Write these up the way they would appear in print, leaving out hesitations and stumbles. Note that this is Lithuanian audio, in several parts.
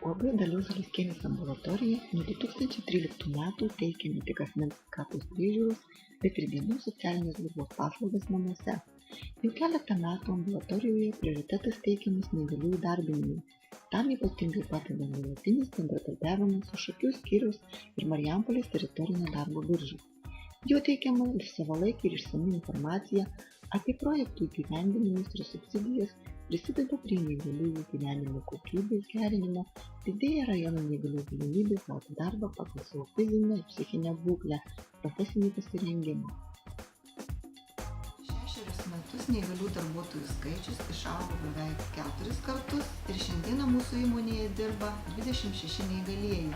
UAB Dalios Zaleskienės ambulatorija nuo 2013 metų teikia ne tik asmens sveikatos priežiūros, bet ir dienos socialinės globos paslaugas namuose. Jau keletą metų ambulatorijoje prioritetas teikiamas neįgaliųjų įdarbinimui. Tam ypatingai padeda nuolatinis bendradarbiavimas su Šakių skyriaus ir Marijampolės teritorinio darbo birža. Jo teikiama savalaikė ir išsami informacija apie projektų įgyvendinimus ir subsidijas, prisideda prie neįgaliųjų gyvenimo kokybės gerinimo, didėja rajono neįgaliųjų galimybės gauti darbą pagal savo fizinę ir psichinę būklę, profesinį pasirengimą. 6 metus neįgalių darbuotojų skaičius išaugo beveik 4 kartus ir šiandieną mūsų įmonėje dirba 26 neįgalieji,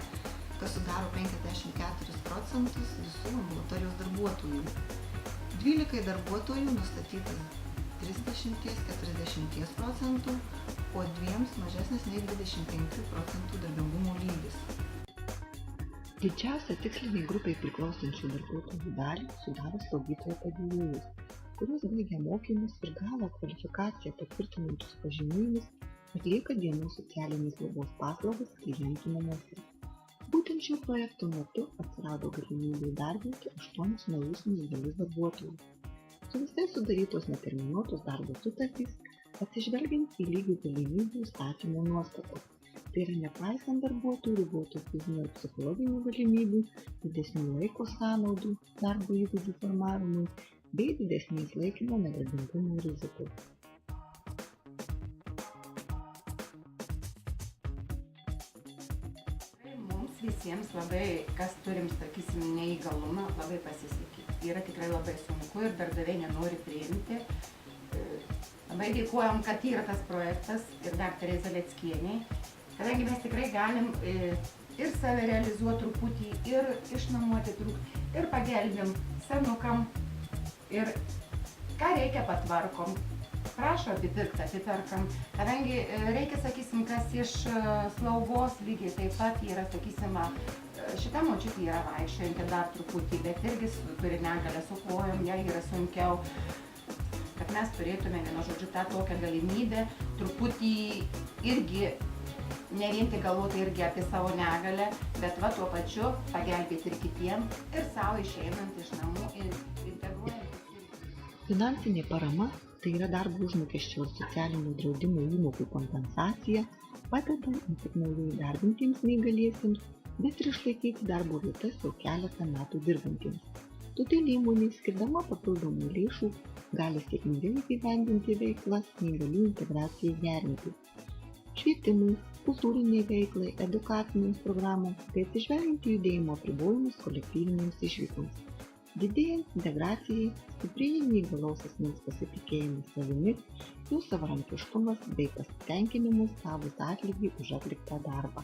kas sudaro 54% visų ambulatorijos darbuotojų. 12 darbuotojų nustatyta 30–40%, o 2 mažesnis nei 25% darbingumo lygis. Didžiausia tiksliniai grupiai priklausančių darbuotojų dalį sudaro slaugytojo padėjėjus, kurios baigia mokymus ir gavo kvalifikaciją patvirtinančius pažymėjimus, atlieka dienos socialinės globos paslaugas klientų namuose. Būtent šio projekto metu atsirado galimybė įdarbinti 8 naujus neįgalius darbuotojus. Su visais sudarytos neterminuotos darbo sutartys, atsižvelgiant į lygių galimybių įstatymo nuostatas. Tai yra nepaisant darbuotojų ribotų fizinių ir psichologinių galimybių, didesnių laiko sąnaudų darbo įgūdžių formavimui bei didesnės laikino nedarbingumo rizikų. Mums visiems labai, kas turim, sakysim, neįgalumą, labai pasisekė. Yra tikrai labai sunku ir darbdaviai nenori priimti. Labai dėkojam, kad yra tas projektas ir daktarė Zaleskienei, kadangi mes tikrai galim ir save realizuoti truputį, ir išnuomoti truputį, ir pagelbėm senukam, ir ką reikia patvarkom. Prašo apipirkti, apiperkam, kadangi reikia, sakysim, kas iš slaugos lygiai taip pat yra, sakysim, šita močiutė yra vaikščiojanti dar truputį, bet irgi turi negalę su kojom, jai yra sunkiau, kad mes turėtume, vienu žodžiu, tą tokią galimybę, truputį irgi, ne vien tik galvoti irgi apie savo negalę, bet va tuo pačiu pagelbėti ir kitiem, ir savo išeinant iš namų ir integruojant. Finansinė parama, tai yra darbo užmokesčio ir socialinio draudimo įmokų kompensacija, padeda ne tik naujai įdarbintiems neįgaliesiems, bet ir išlaikyti darbo vietas jau keletą metų dirbantiems. Todėl įmonė, skirdama papildomų lėšų, gali sėkmingai įgyvendinti veiklas neįgaliųjų integracijai gerinti. Švietimui, kultūriniai veiklai, edukacinėms programoms, bei atsižvelgiant į judėjimo apribojimus kolektyvinėms išvykoms. Didėjant integracijai, stiprėja neįgalaus asmens pasitikėjimas savimi, jų savarankiškumas bei pasitenkinimas gavus atlygį už atliktą darbą.